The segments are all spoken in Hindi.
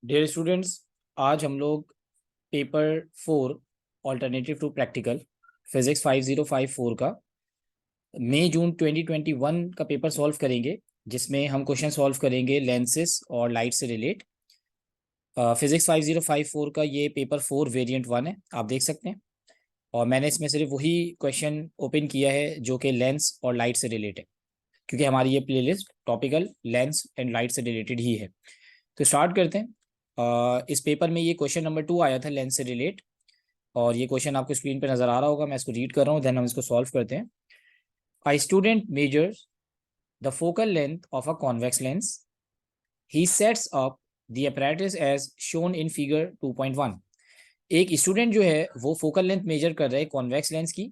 डियर स्टूडेंट्स, आज हम लोग paper 4 alternative to practical physics 5054 का मई जून 2021 का पेपर सॉल्व करेंगे, जिसमें हम क्वेश्चन सॉल्व करेंगे लेंसेस और लाइट से रिलेट। फिजिक्स 5054 का ये पेपर 4 वेरिएंट 1 है, आप देख सकते हैं। और मैंने इसमें सिर्फ वही क्वेश्चन ओपन किया है जो कि लेंस और लाइट से रिलेट है, क्योंकि हमारी ये playlist topical lens and light से रिलेटेड ही है। तो स्टार्ट करते हैं। इस पेपर में ये क्वेश्चन नंबर 2 आया था लेंस से रिलेट, और ये क्वेश्चन आपको स्क्रीन पे नजर आ रहा होगा। मैं इसको रीड कर रहा हूँ, देन हम इसको सॉल्व करते हैं। A student measures the focal length of a convex lens. He sets up the apparatus as shown in figure 2.1। एक स्टूडेंट जो है वो फोकल लेंथ मेजर कर रहे हैं कॉन्वेक्स लेंस की,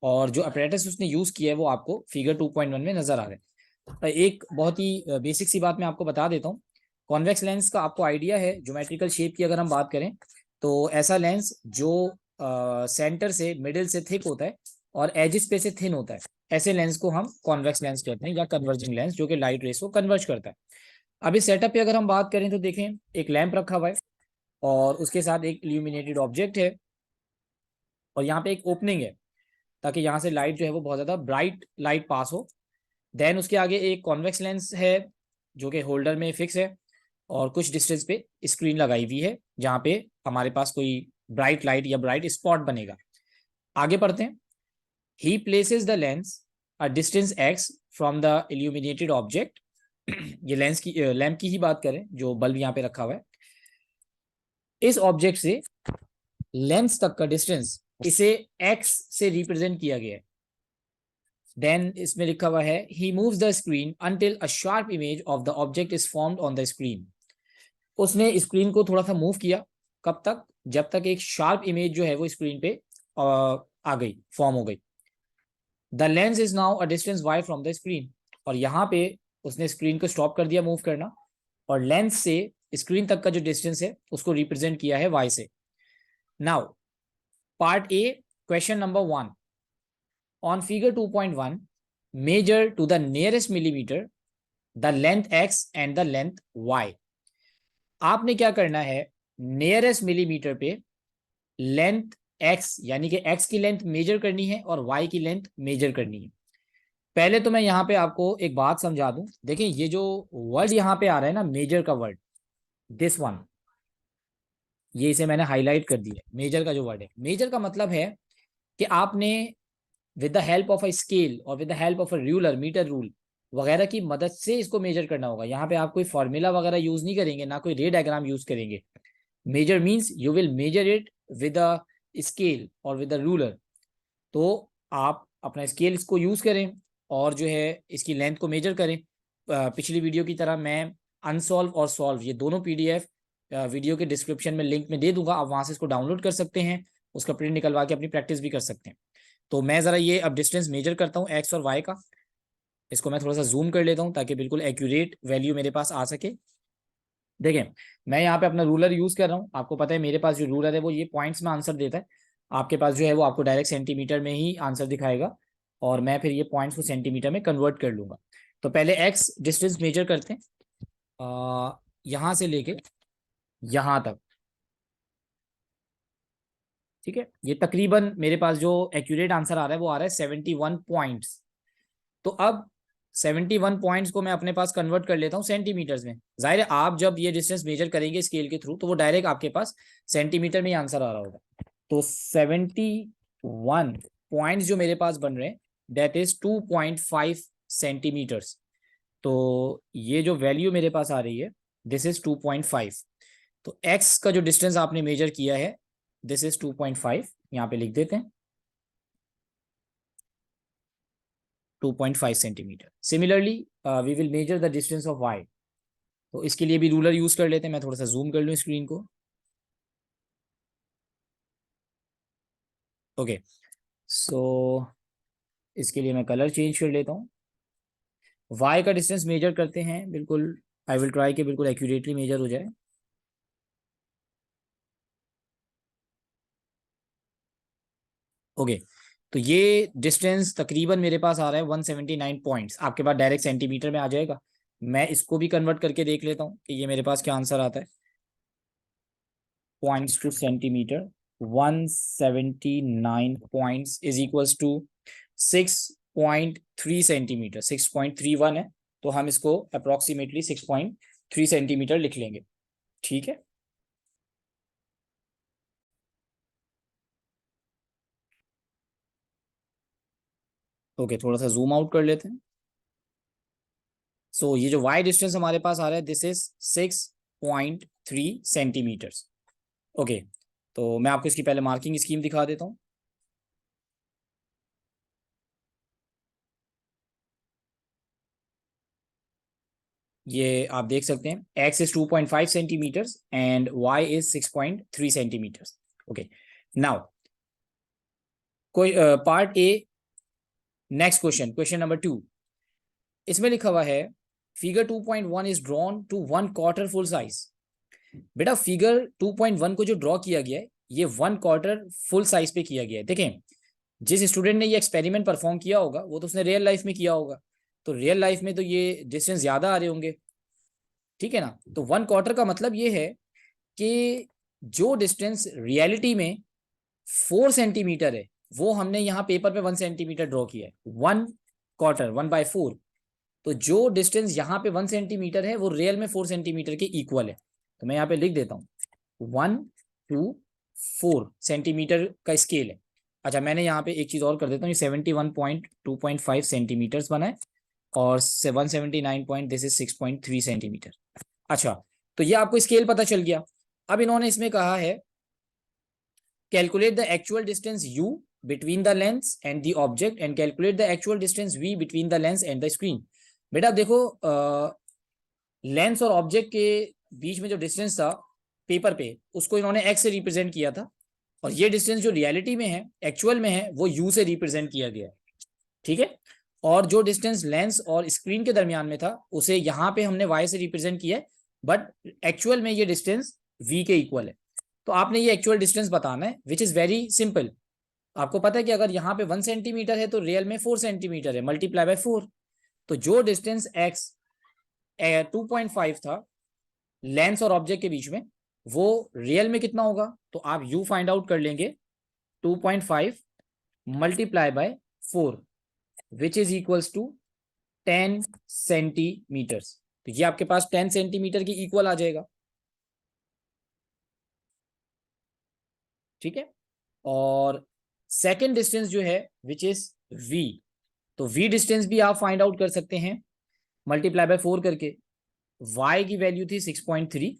और जो अपरेटस उसने यूज किया है वो आपको फिगर 2.1 में नजर आ रहा है। एक बहुत ही बेसिक सी बात मैं आपको बता देता हूँ। कॉन्वेक्स लेंस का आपको आइडिया है, ज्योमेट्रिकल शेप की अगर हम बात करें तो ऐसा लेंस जो सेंटर से मिडिल से थिक होता है और एजिस पे से थिन होता है, ऐसे लेंस को हम कॉन्वेक्स लेंस कहते हैं, या कन्वर्जिंग लेंस, जो कि लाइट रेस को कन्वर्ज करता है। अब इस सेटअप पे अगर हम बात करें तो देखें, एक लैंप रखा हुआ है और उसके साथ एक इल्यूमिनेटेड ऑब्जेक्ट है, और यहाँ पे एक ओपनिंग है ताकि यहाँ से लाइट जो है वो बहुत ज्यादा ब्राइट लाइट पास हो। देन उसके आगे एक कॉन्वेक्स लेंस है जो कि होल्डर में फिक्स है, और कुछ डिस्टेंस पे स्क्रीन लगाई हुई है जहाँ पे हमारे पास कोई ब्राइट लाइट या ब्राइट स्पॉट बनेगा। आगे पढ़ते हैं। He places the lens a distance x from the illuminated object. ये लेंस की लैंप की ही बात करें, जो बल्ब यहाँ पे रखा हुआ है। इस ऑब्जेक्ट से लेंस तक का डिस्टेंस इसे एक्स से रिप्रेजेंट किया गया है। देन इसमें लिखा हुआ है he moves the screen until a sharp image of the object is formed on the screen. उसने स्क्रीन को थोड़ा सा मूव किया, कब तक? जब तक एक शार्प इमेज जो है वो स्क्रीन पे आ गई, फॉर्म हो गई। The lens is now a distance Y from the screen. और यहाँ पे उसने स्क्रीन को स्टॉप कर दिया मूव करना, और लेंस से स्क्रीन तक का जो डिस्टेंस है उसको रिप्रेजेंट किया है वाई से। Now part A, question number 1। On figure 2.1, measure to the nearest millimeter the length x and the length y। आपने क्या करना है, नियरेस्ट मिलीमीटर पे लेंथ x यानी कि x की लेंथ मेजर करनी है और y की लेंथ मेजर करनी है। पहले तो मैं यहाँ पे आपको एक बात समझा दूं। देखें, ये जो वर्ड यहाँ पे आ रहा है ना, मेजर का वर्ड, दिस वन, ये इसे मैंने हाईलाइट कर दिया। मेजर का जो वर्ड है, मेजर का मतलब है कि आपने with the help of a scale और with the help of a ruler, metre rule वगैरह की मदद से इसको मेजर करना होगा। यहाँ पे आप कोई फॉर्मूला वगैरह यूज नहीं करेंगे, ना कोई रे डायग्राम यूज करेंगे। Measure means you will measure it with a scale और विद अ रूलर। तो आप अपना स्केल इसको यूज करें और जो है इसकी लेंथ को मेजर करें। पिछली वीडियो की तरह मैं अनसॉल्व और सॉल्व, ये दोनों पीडीएफ वीडियो के डिस्क्रिप्शन में लिंक में दे दूंगा, आप वहां से इसको डाउनलोड कर सकते हैं, उसका प्रिंट निकलवा के अपनी प्रैक्टिस भी कर सकते हैं। तो मैं ज़रा ये अब डिस्टेंस मेजर करता हूँ एक्स और वाई का। इसको मैं थोड़ा सा जूम कर लेता हूँ ताकि बिल्कुल एक्यूरेट वैल्यू मेरे पास आ सके। देखें, मैं यहाँ पे अपना रूलर यूज़ कर रहा हूँ। आपको पता है मेरे पास जो रूलर है वो ये पॉइंट्स में आंसर देता है। आपके पास जो है वो आपको डायरेक्ट सेंटीमीटर में ही आंसर दिखाएगा, और मैं फिर ये पॉइंट्स को सेंटीमीटर में कन्वर्ट कर लूँगा। तो पहले एक्स डिस्टेंस मेजर करते हैं, यहाँ से लेके यहाँ तक। ठीक है, ये तकरीबन मेरे पास जो एक्यूरेट आंसर आ रहा है वो आ रहा है 71 पॉइंट्स। तो अब 71 पॉइंट्स को मैं अपने पास कन्वर्ट कर लेता हूँ सेंटीमीटर्स में। जाहिर है आप जब ये डिस्टेंस मेजर करेंगे स्केल के थ्रू तो वो डायरेक्ट आपके पास सेंटीमीटर में ही आंसर आ रहा होगा। तो 71 पॉइंट्स जो मेरे पास बन रहे हैं, दैट इज 2.5 सेंटीमीटर्स। तो ये जो वैल्यू मेरे पास आ रही है, दिस इज 2.5। तो एक्स का जो डिस्टेंस आपने मेजर किया है, दिस इज 2.5, यहाँ पे लिख देते हैं 2.5 centimetre. Similarly we will measure the distance of Y. तो इसके लिए भी रूलर यूज कर लेते हैं। मैं थोड़ा सा जूम कर लूँ स्क्रीन को। ओके, सो इसके लिए मैं कलर चेंज कर लेता हूँ। वाई का डिस्टेंस मेजर करते हैं, बिल्कुल आई विल ट्राई कि बिल्कुल एक्यूरेटली मेजर हो जाए। ओके, तो ये डिस्टेंस तकरीबन मेरे पास आ रहा है 179 पॉइंट्स। आपके पास डायरेक्ट सेंटीमीटर में आ जाएगा। मैं इसको भी कन्वर्ट करके देख लेता हूँ कि ये मेरे पास क्या आंसर आता है। points to centimeter. 179 points is equals to 6.3 centimetre. 6.31 है, तो हम इसको अप्रोक्सीमेटली 6.3 सेंटीमीटर लिख लेंगे. ठीक है. ओके, थोड़ा सा जूम आउट कर लेते हैं. सो ये जो y डिस्टेंस हमारे पास आ रहा है, दिस इज 6.3 सेंटीमीटर्स. ओके, तो मैं आपको इसकी पहले मार्किंग स्कीम दिखा देता हूँ. ये आप देख सकते हैं, x is 2.5 centimetres and y is 6.3 centimetres. Okay, now कोई part A. Next question, question number 2. इसमें लिखा हुआ है figure 2.1 is drawn to 1/4 full size. बेटा फिगर 2.1 को जो ड्रॉ किया गया है, ये 1/4 फुल साइज पे किया गया है. देखें, जिस स्टूडेंट ने ये एक्सपेरिमेंट परफॉर्म किया होगा वो तो उसने रियल लाइफ में किया होगा, तो रियल लाइफ में तो ये डिस्टेंस ज्यादा आ रहे होंगे. ठीक है ना. तो 1/4 का मतलब ये है कि जो डिस्टेंस रियलिटी में 4 सेंटीमीटर है, वो हमने यहाँ पेपर पे 1 सेंटीमीटर ड्रॉ किया है. 1/4, 1/4. तो जो डिस्टेंस यहाँ पे 1 सेंटीमीटर है, वो रियल में 4 सेंटीमीटर के इक्वल है. तो मैं यहाँ पे लिख देता हूँ 1 to 4 सेंटीमीटर का स्केल है. अच्छा, मैंने यहाँ पे एक चीज और कर देता हूँ, ये 71.2.5 सेंटीमीटर्स बना है और 179 पॉइंट, दिस इज 6.3 सेंटीमीटर. अच्छा, तो ये आपको स्केल पता चल गया. अब इन्होंने इसमें कहा है calculate the actual distance u between the lens and the object and calculate the actual distance v between the lens and the screen. बेटा देखो, लेंस और ऑब्जेक्ट के बीच में जो डिस्टेंस था पेपर पे, उसको इन्होंने x से रिप्रेजेंट किया था, और ये डिस्टेंस जो रियलिटी में है, एक्चुअल में है, वो u से रिप्रेजेंट किया गया है. ठीक है. और जो डिस्टेंस लेंस और स्क्रीन के दरमियान में था, उसे यहाँ पे हमने y से रिप्रेजेंट किया है, बट एक्चुअल में ये डिस्टेंस v के इक्वल है. तो आपने ये एक्चुअल डिस्टेंस बताना है, विच इज वेरी सिंपल. आपको पता है कि अगर यहाँ पे 1 सेंटीमीटर है तो रियल में 4 सेंटीमीटर है, मल्टीप्लाई बाय 4. तो जो डिस्टेंस x 2.5 था लेंस और ऑब्जेक्ट के बीच में, वो रियल में कितना होगा, तो आप u फाइंड आउट कर लेंगे. 2.5 multiply by 4 which is equals to 10 centimetres. तो ये आपके पास 10 सेंटीमीटर के इक्वल आ जाएगा. ठीक है. और सेकेंड डिस्टेंस जो है विच इज v, तो v डिस्टेंस भी आप फाइंड आउट कर सकते हैं मल्टीप्लाई बाय 4 करके. y की वैल्यू थी 6.3,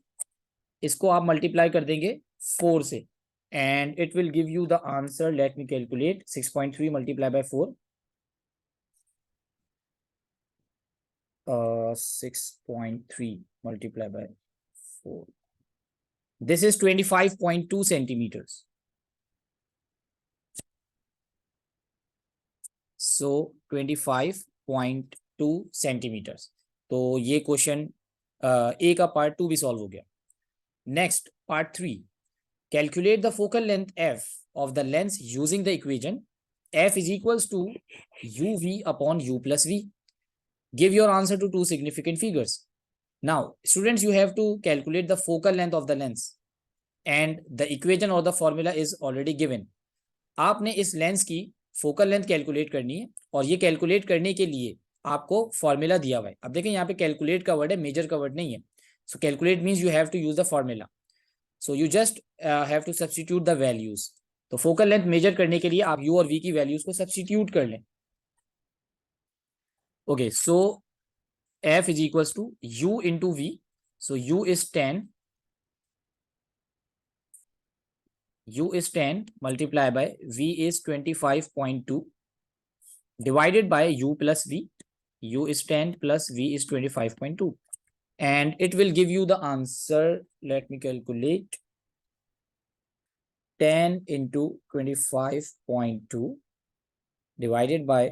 इसको आप मल्टीप्लाई कर देंगे 4 से and it will give you the answer. Let me calculate. 6.3 multiply by 4, 6.3 multiply by 4, this is 25.2 centimetres. So 25.2 centimetres. तो ये क्वेश्चन ए का पार्ट 2 भी सॉल्व हो गया. Next part 3. Calculate the focal length f of the lens using the equation f is equals to uv upon u plus v. Give your answer to two significant figures. Now students, you have to calculate the focal length of the lens and the equation or the formula is already given. आपने इस लेंस की फोकल लेंथ कैलकुलेट करनी है, और ये कैलकुलेट करने के लिए आपको फॉर्मूला दिया हुआ है. अब देखें यहाँ पे कैलकुलेट का वर्ड है, मेजर का वर्ड नहीं है. So calculate means you have to use the formula. So you just have to substitute the values. तो फोकल लेंथ मेजर करने के लिए आप u और v की वैल्यूज को सब्स्टिट्यूट कर लें. Okay, so f is equals to u into v. So u is 10 multiplied by v is 25.2 divided by u plus v. u is 10 plus v is 25.2 and it will give you the answer. Let me calculate. 10 into 25.2 divided by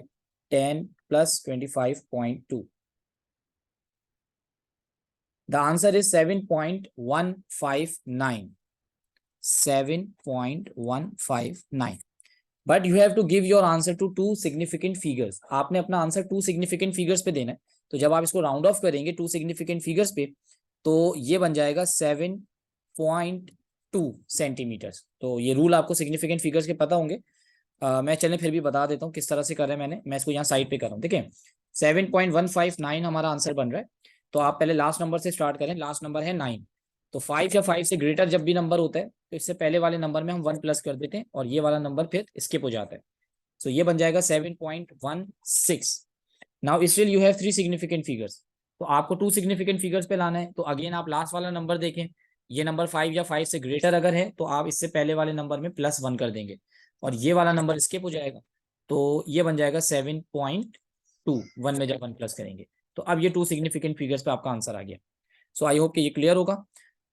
10 plus 25.2. The answer is 7.159. 7.159. But you have to give your answer to two significant figures. आपने अपना आंसर 2 significant figures पे देना है. तो जब आप इसको राउंड ऑफ करेंगे 2 significant figures पे, तो ये बन जाएगा 7.3 सेंटीमीटर। तो ये रूल आपको सिग्निफिकेंट फिगर्स के पता होंगे। मैं चलें फिर भी बता देता हूँ किस तरह से कर रहे हैं मैं इसको यहाँ साइड पे कर रहा हूँ। देखिए 7.159 हमारा आंसर बन रहा है। तो आप पहले लास्ट नंबर से स्टार्ट करें, लास्ट नंबर है 9। तो 5 या 5 से ग्रेटर जब भी नंबर होता है तो इससे पहले वाले नंबर में हम 1 प्लस कर देते हैं और ये वाला नंबर फिर स्किप हो जाता है। सो ये बन जाएगा 7.16। Now still you have 3 significant figures. तो आपको 2 सिग्निफिकेंट फिगर्स पे लाना है। तो अगेन आप लास्ट वाला नंबर देखें, ये नंबर 5 या 5 से ग्रेटर अगर है तो आप इससे पहले वाले नंबर में +1 कर देंगे और ये वाला नंबर स्किप हो जाएगा। तो ये बन जाएगा 7.2, 1 में जब 1 प्लस करेंगे। तो अब ये 2 सिग्निफिकेंट फिगर्स पे आपका आंसर आ गया। सो आई होप कि ये क्लियर होगा।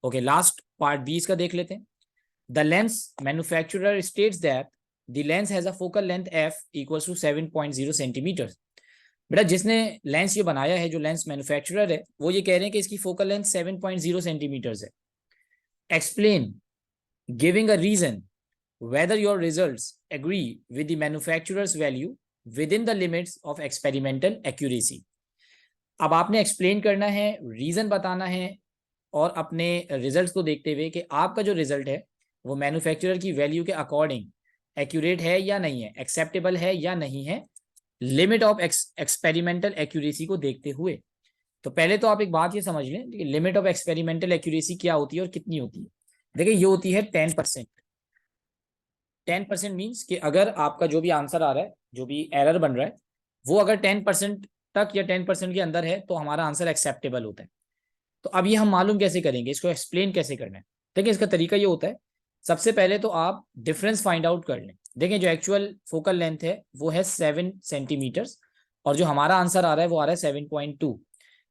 ओके, लास्ट पार्ट 20 का देख लेते हैं। The lens manufacturer states that the lens has a focal length f equals to 7.0 centimetre. बेटा जिसने लेंस ये बनाया है, जो लेंस मैन्युफैक्चरर है, वो ये कह रहे हैं कि इसकी फोकल लेंथ 7.0 सेंटीमीटर है। Explain giving a reason whether your results agree with the manufacturer's value within the limits of experimental accuracy। अब आपने एक्सप्लेन करना है, रीजन बताना है और अपने रिजल्ट्स को देखते हुए कि आपका जो रिजल्ट है वो मैन्युफैक्चरर की वैल्यू के अकॉर्डिंग एक्यूरेट है या नहीं है, एक्सेप्टेबल है या नहीं है, लिमिट ऑफ एक्सपेरिमेंटल एक्यूरेसी को देखते हुए। तो पहले तो आप एक बात ये समझ लें कि लिमिट ऑफ एक्सपेरिमेंटल एक्यूरेसी क्या होती है और कितनी होती है। देखिए ये होती है 10%। 10% मीन्स कि अगर आपका जो भी आंसर आ रहा है, जो भी एरर बन रहा है, वो अगर 10% तक या 10% के अंदर है तो हमारा आंसर एक्सेप्टेबल होता है। तो अब ये हम मालूम कैसे करेंगे, इसको एक्सप्लेन कैसे करना है। देखिए इसका तरीका ये होता है, सबसे पहले तो आप डिफरेंस फाइंड आउट कर लें। देखिए जो एक्चुअल फोकल लेंथ है वो है 7 सेंटीमीटर और जो हमारा आंसर आ रहा है वो आ रहा है 7.2।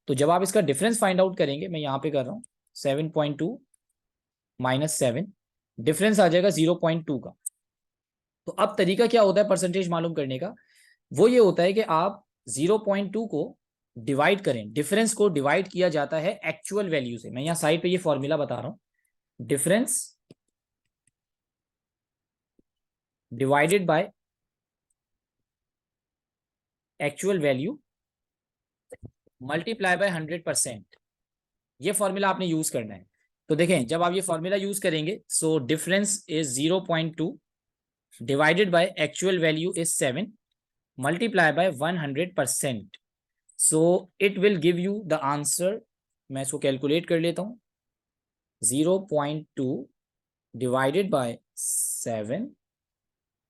तो जब आप इसका डिफरेंस फाइंड आउट करेंगे, मैं यहाँ पे कर रहा हूँ 7.2 माइनस 7, डिफरेंस आ जाएगा 0.2 का। तो अब तरीका क्या होता है परसेंटेज मालूम करने का, वो ये होता है कि आप 0.2 को डिवाइड करें, डिफरेंस को डिवाइड किया जाता है एक्चुअल वैल्यू से। मैं यहाँ साइड पे ये फॉर्मूला बता रहा हूं, difference divided by actual value multiply by 100%। ये फॉर्मूला आपने यूज करना है। तो देखें जब आप ये फॉर्मूला यूज करेंगे, so difference is 0.2 divided by actual value is 7 multiply by 100%। So it will give you the answer. मैं इसको कैलकुलेट कर लेता हूं, 0.2 divided by 7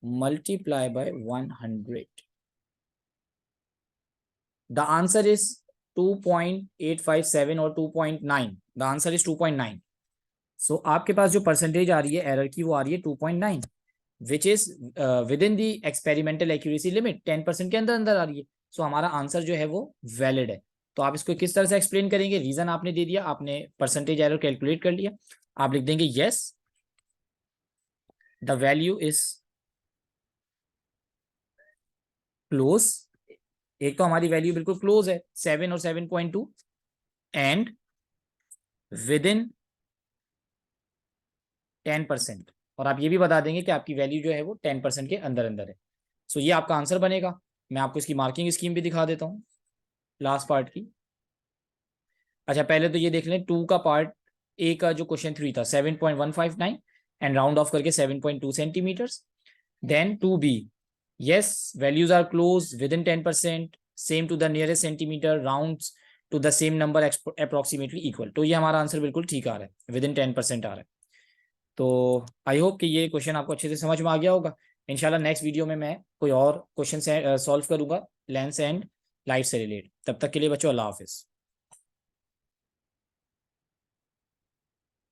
multiply by 100। The answer is 2.857 और 2.9। The answer is 2.9। सो आपके पास जो परसेंटेज आ रही है एरर की वो आ रही है 2.9, which is with in the experimental accuracy limit, 10% के अंदर अंदर आ रही है। सो हमारा आंसर जो है वो वैलिड है। तो आप इसको किस तरह से एक्सप्लेन करेंगे, रीजन आपने दे दिया, आपने परसेंटेज एरर कैलकुलेट कर लिया, आप लिख देंगे yes the value is close. एक तो हमारी वैल्यू बिल्कुल क्लोज है 7 और 7.2 एंड विद इन 10%। और आप ये भी बता देंगे कि आपकी वैल्यू जो है वो 10% के अंदर अंदर है। सो ये आपका आंसर बनेगा। मैं आपको इसकी मार्किंग स्कीम भी दिखा देता हूँ लास्ट पार्ट की। अच्छा पहले तो ये देख लें 2 का पार्ट ए का जो क्वेश्चन 3 था 7.159 एंड राउंड ऑफ करके 7.2 centimetres. Then 2B, yes values are close within 10%, same to the nearest centimeter, rounds to the same number approximately equal। तो ये हमारा आंसर बिल्कुल ठीक आ रहा है, विद इन 10% आ रहा है। तो आई होप कि ये क्वेश्चन आपको अच्छे से समझ में आ गया होगा। इंशाल्लाह नेक्स्ट वीडियो में मैं कोई और क्वेश्चन सॉल्व करूंगा लेंस एंड लाइट से रिलेटेड। तब तक के लिए बच्चों अल्लाह हाफिज।